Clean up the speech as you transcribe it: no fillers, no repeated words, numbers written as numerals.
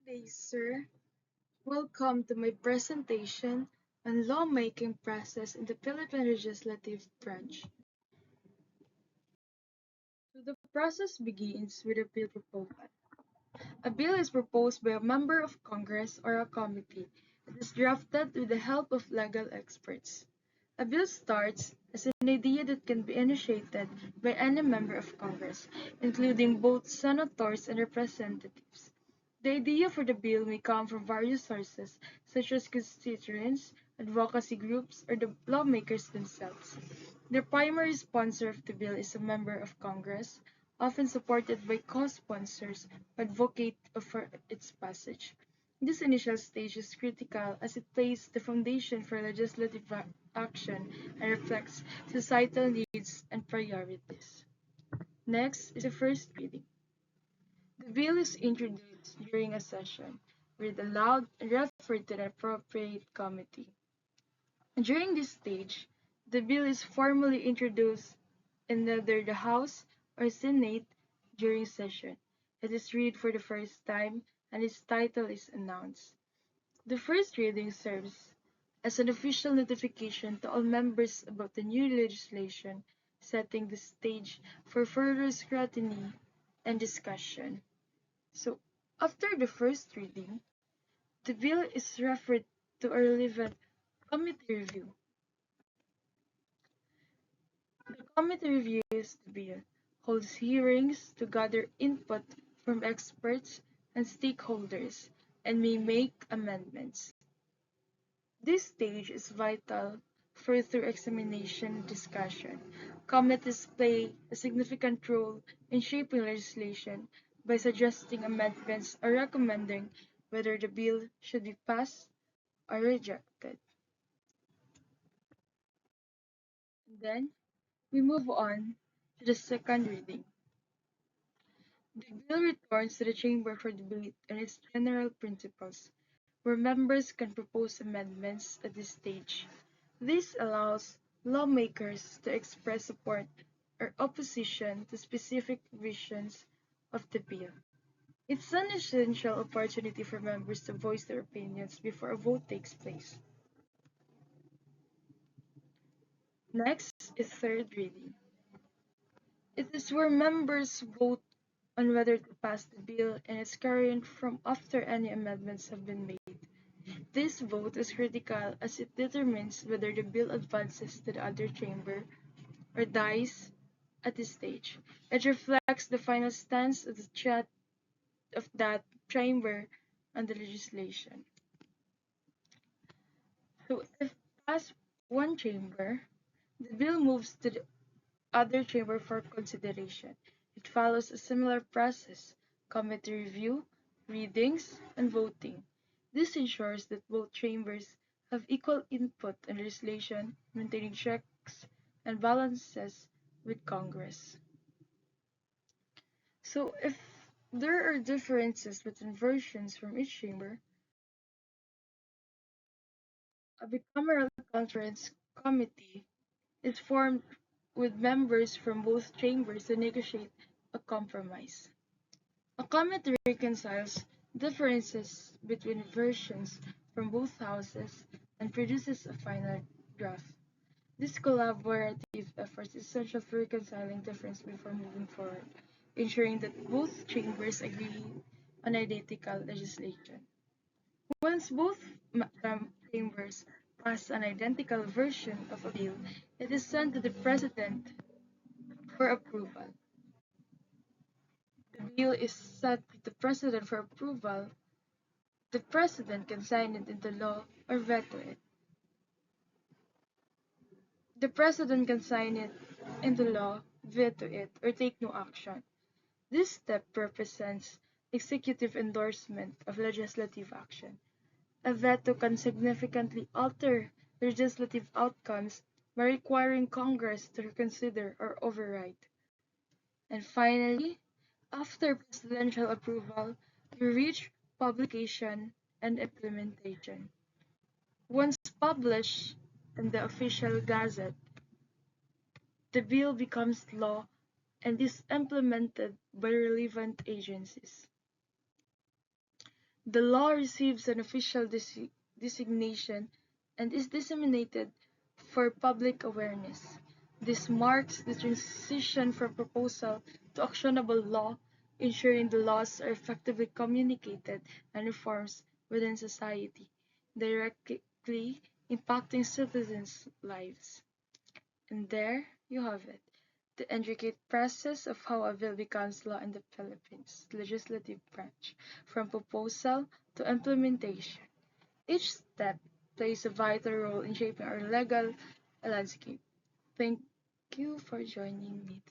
Good day, sir. Welcome to my presentation on lawmaking process in the Philippine Legislative Branch. The process begins with a bill proposal. A bill is proposed by a member of Congress or a committee. It is drafted with the help of legal experts. A bill starts as an idea that can be initiated by any member of Congress, including both senators and representatives. The idea for the bill may come from various sources, such as constituents, advocacy groups, or the lawmakers themselves. The primary sponsor of the bill is a member of Congress, often supported by co-sponsors who advocate for its passage. This initial stage is critical as it lays the foundation for legislative action and reflects societal needs and priorities. Next is the first reading. The bill is introduced during a session, read aloud, and referred to the appropriate committee. During this stage, the bill is formally introduced in either the House or Senate during session. It is read for the first time, and its title is announced. The first reading serves as an official notification to all members about the new legislation, setting the stage for further scrutiny and discussion. So, after the first reading, the bill is referred to a relevant committee review. The committee reviews the bill, holds hearings to gather input from experts and stakeholders, and may make amendments. This stage is vital for further examination and discussion. Committees play a significant role in shaping legislation by suggesting amendments or recommending whether the bill should be passed or rejected. Then we move on to the second reading. The bill returns to the chamber for debate on its general principles, where members can propose amendments at this stage. This allows lawmakers to express support or opposition to specific provisions of the bill. It's an essential opportunity for members to voice their opinions before a vote takes place. Next is third reading. It is where members vote on whether to pass the bill and its carrying from after any amendments have been made. This vote is critical as it determines whether the bill advances to the other chamber or dies at this stage. It reflects the final stance of that chamber on the legislation. So if passed one chamber, the bill moves to the other chamber for consideration. It follows a similar process: committee review, readings, and voting. This ensures that both chambers have equal input on legislation, maintaining checks and balances with Congress. So if there are differences between versions from each chamber, a bicameral conference committee is formed with members from both chambers to negotiate a compromise. A committee reconciles differences between versions from both houses and produces a final draft. This collaborative effort is essential for reconciling differences before moving forward, ensuring that both chambers agree on identical legislation. Once both chambers pass an identical version of a bill, it is sent to the President for approval. The bill is sent to the President for approval. The President can sign it into law or veto it. The President can sign it into law, veto it, or take no action. This step represents executive endorsement of legislative action. A veto can significantly alter legislative outcomes by requiring Congress to reconsider or override. And finally, after presidential approval, we reach publication and implementation. Once published in the official gazette, the bill becomes law and is implemented by relevant agencies. The law receives an official designation and is disseminated for public awareness. This marks the transition from proposal to actionable law, ensuring the laws are effectively communicated and reforms within society, directly impacting citizens' lives. And there you have it, the intricate process of how a bill becomes law in the Philippines legislative branch, from proposal to implementation. Each step plays a vital role in shaping our legal landscape. Thank you for joining me